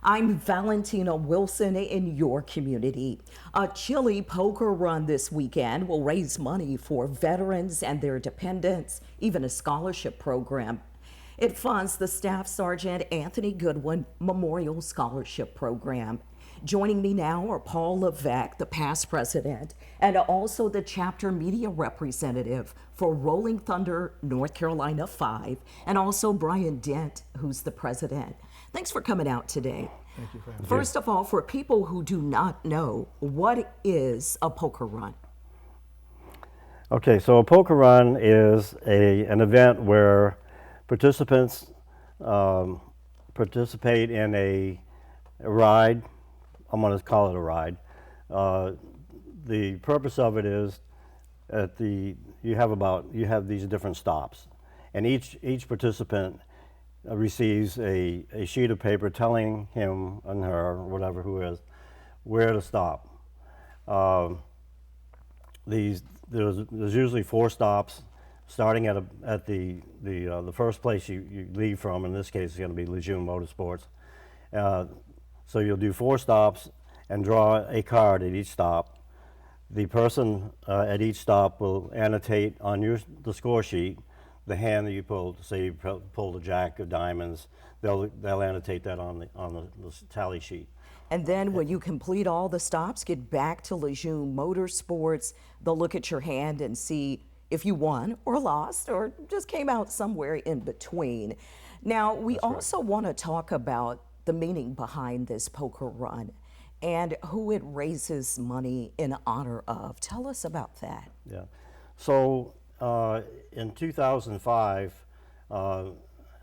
I'm Valentina Wilson in your community. A chili poker run this weekend will raise money for veterans and their dependents, even a scholarship program. It funds the Staff Sergeant Anthony Goodwin Memorial Scholarship Program. Joining me now are Paul Levesque, the past president, and also the chapter media representative for Rolling Thunder North Carolina 5, and also Brian Dent, who's the president. Thanks for coming out today. Thank you for having me. First of all, for people who do not know, what is a poker run? Okay, so a poker run is an event where participants participate in a ride. I'm going to call it a ride. The purpose of it is you have these different stops, and each participant receives a sheet of paper telling him and her, or whatever who is, where to stop. There's usually 4 stops, starting at the first place you leave from. In this case, it's going to be Lejeune Motorsports. So you'll do 4 stops and draw a card at each stop. The person at each stop will annotate on the score sheet the hand that you pulled. Say you pulled a jack of diamonds, they'll annotate that on the tally sheet. And then when you complete all the stops, get back to Lejeune Motorsports, they'll look at your hand and see if you won or lost or just came out somewhere in between. Now, we also want to talk about the meaning behind this poker run and who it raises money in honor of. Tell us about that. Yeah. So in 2005, a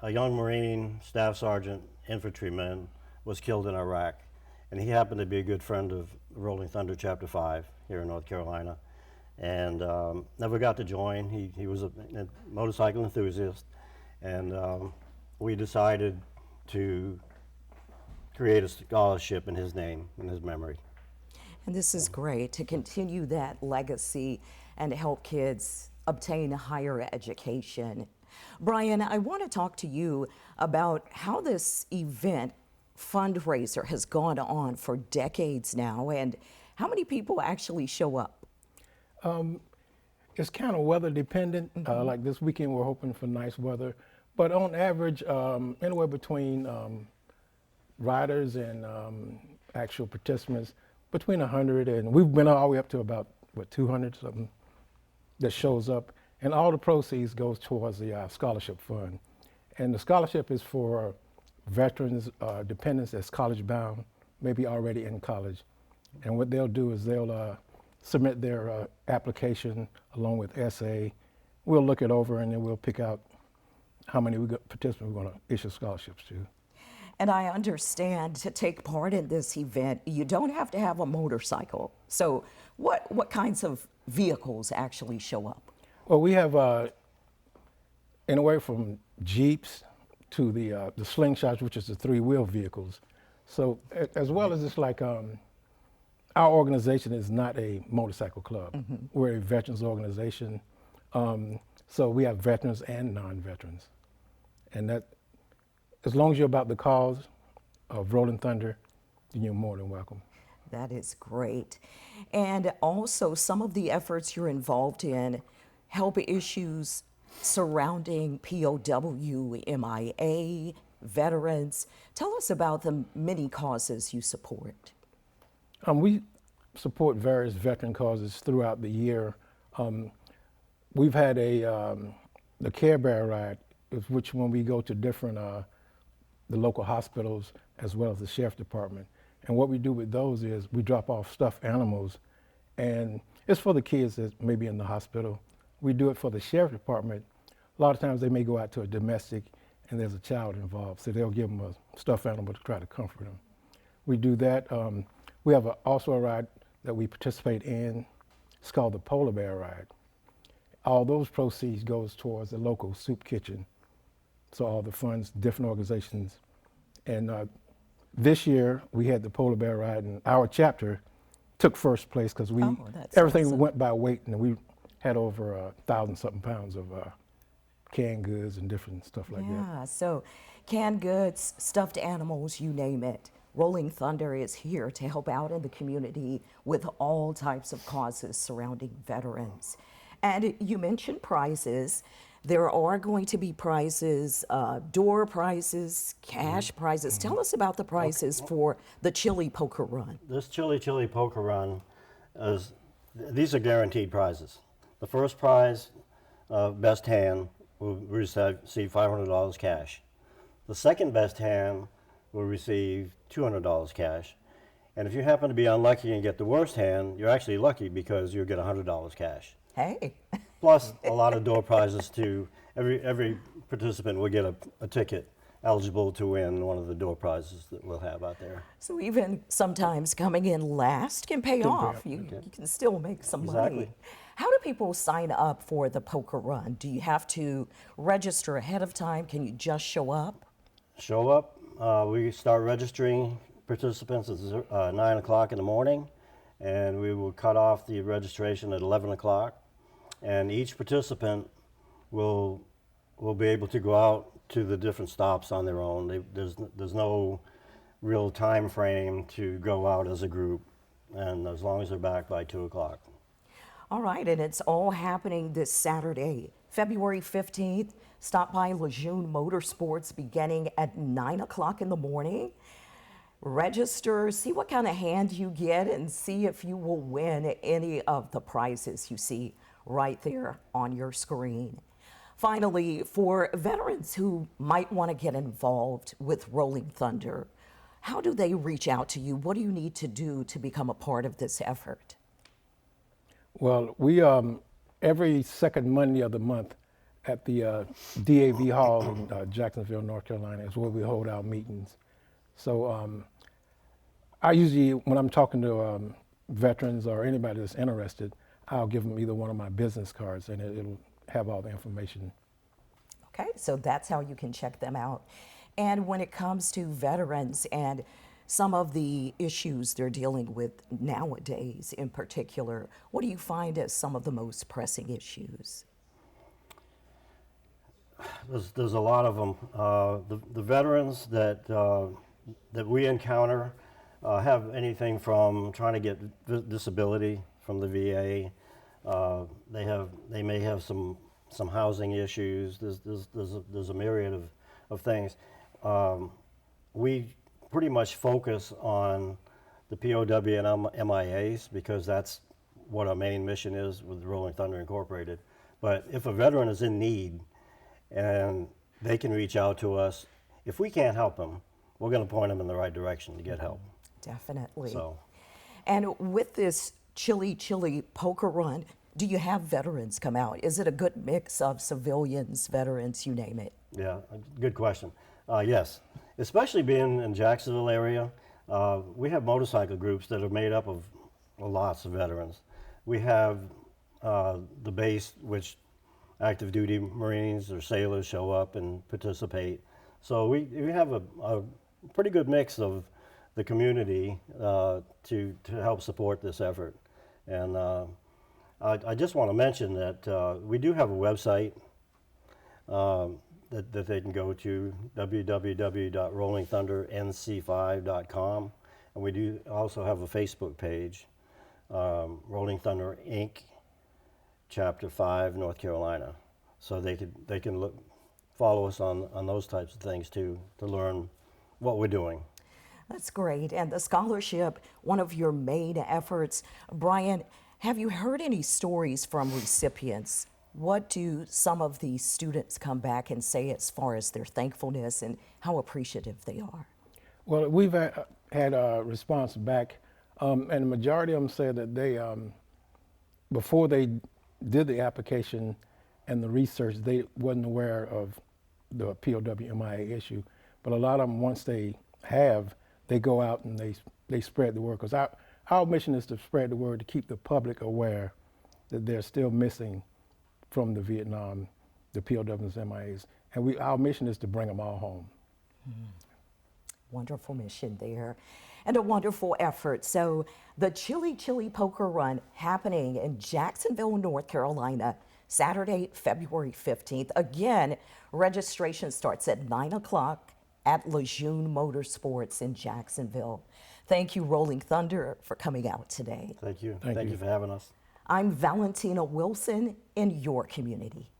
young Marine Staff Sergeant infantryman was killed in Iraq, and he happened to be a good friend of Rolling Thunder Chapter 5 here in North Carolina, and never got to join. He was a motorcycle enthusiast, and we decided to create a scholarship in his name, in his memory. And this is great to continue that legacy and help kids obtain a higher education. Brian, I want to talk to you about how this event fundraiser has gone on for decades now and how many people actually show up. It's kind of weather dependent. Like this weekend, we're hoping for nice weather. But on average, anywhere between riders and actual participants, between 100 and we've been all the way up to about 200 something that shows up, and all the proceeds goes towards the scholarship fund. And the scholarship is for veterans, dependents that's college bound, maybe already in college. And what they'll do is they'll submit their application along with essay. We'll look it over and then we'll pick out how many participants we're going to issue scholarships to. And I understand to take part in this event, you don't have to have a motorcycle. So what kinds of vehicles actually show up? Well, we have anywhere from Jeeps to the slingshots, which is the 3-wheel vehicles. So as well as it's like our organization is not a motorcycle club. We're a veterans organization. So we have veterans and non-veterans. And that, as long as you're about the cause of Rolling Thunder, then you're more than welcome. That is great. And also some of the efforts you're involved in help issues surrounding POW, MIA, veterans. Tell us about the many causes you support. We support various veteran causes throughout the year. We've had the Care Bear ride, which when we go to different the local hospitals as well as the sheriff department. And what we do with those is we drop off stuffed animals, and it's for the kids that may be in the hospital. We do it for the sheriff department. A lot of times they may go out to a domestic and there's a child involved, so they'll give them a stuffed animal to try to comfort them. We do that. We have also a ride that we participate in. It's called the Polar Bear Ride. All those proceeds goes towards the local soup kitchen. So all the funds, different organizations. And this year we had the Polar Bear Ride, and our chapter took first place because everything awesome. went by weight, and we had over 1,000-something pounds of canned goods and different stuff like that. Yeah, so canned goods, stuffed animals, you name it. Rolling Thunder is here to help out in the community with all types of causes surrounding veterans. And you mentioned prizes. There are going to be prizes, door prizes, cash prizes. Tell us about the prizes for the Chili Poker Run. This Chili Poker Run these are guaranteed prizes. The first prize, best hand, will receive $500 cash. The second best hand will receive $200 cash. And if you happen to be unlucky and get the worst hand, you're actually lucky because you'll get $100 cash. Hey. Plus a lot of door prizes too. Every participant will get a ticket eligible to win one of the door prizes that we'll have out there. So even sometimes coming in last can pay off. You can still make some money. How do people sign up for the poker run? Do you have to register ahead of time? Can you just show up? Show up. We start registering participants at 9 o'clock in the morning, and we will cut off the registration at 11 o'clock. And each participant will be able to go out to the different stops on their own. There's no real time frame to go out as a group, and as long as they're back by 2 o'clock. All right, and it's all happening this Saturday, February 15th. Stop by Lejeune Motorsports beginning at 9 o'clock in the morning. Register, see what kind of hand you get, and see if you will win any of the prizes you see right there on your screen. Finally, for veterans who might want to get involved with Rolling Thunder, how do they reach out to you? What do you need to do to become a part of this effort? Well, we every second Monday of the month at the DAV Hall in Jacksonville, North Carolina, is where we hold our meetings. So I usually, when I'm talking to veterans or anybody that's interested, I'll give them either one of my business cards, and it'll have all the information. Okay, so that's how you can check them out. And when it comes to veterans and some of the issues they're dealing with nowadays in particular, what do you find as some of the most pressing issues? There's a lot of them. The veterans that we encounter have anything from trying to get disability from the VA. They may have some housing issues. There's a myriad of things. We pretty much focus on the POW and MIAs because that's what our main mission is with Rolling Thunder Incorporated. But if a veteran is in need and they can reach out to us, if we can't help them, we're going to point them in the right direction to get help. Definitely. So. And with this Chili Poker Run, do you have veterans come out? Is it a good mix of civilians, veterans, you name it? Yeah, good question. Yes, especially being in Jacksonville area, we have motorcycle groups that are made up of lots of veterans. We have the base, which active duty Marines or sailors show up and participate. So we have a pretty good mix of the community to help support this effort. And I just want to mention that we do have a website that they can go to, www.rollingthundernc5.com. And we do also have a Facebook page, Rolling Thunder Inc., Chapter 5, North Carolina. So they can follow us on those types of things too, to learn what we're doing. That's great. And the scholarship, one of your main efforts. Brian, have you heard any stories from recipients? What do some of these students come back and say as far as their thankfulness and how appreciative they are? Well, we've had a response back, and the majority of them said that they, before they did the application and the research, they wasn't aware of the POW-MIA issue. But a lot of them, once they have, they go out and they spread the word. Because our mission is to spread the word, to keep the public aware that they're still missing from the Vietnam, the POWs and MIAs. And our mission is to bring them all home. Wonderful mission there and a wonderful effort. So the Chili Poker Run happening in Jacksonville, North Carolina, Saturday, February 15th. Again, registration starts at 9 o'clock at Lejeune Motorsports in Jacksonville. Thank you, Rolling Thunder, for coming out today. Thank you. Thank Thank you. you for having us. I'm Valentina Wilson in your community.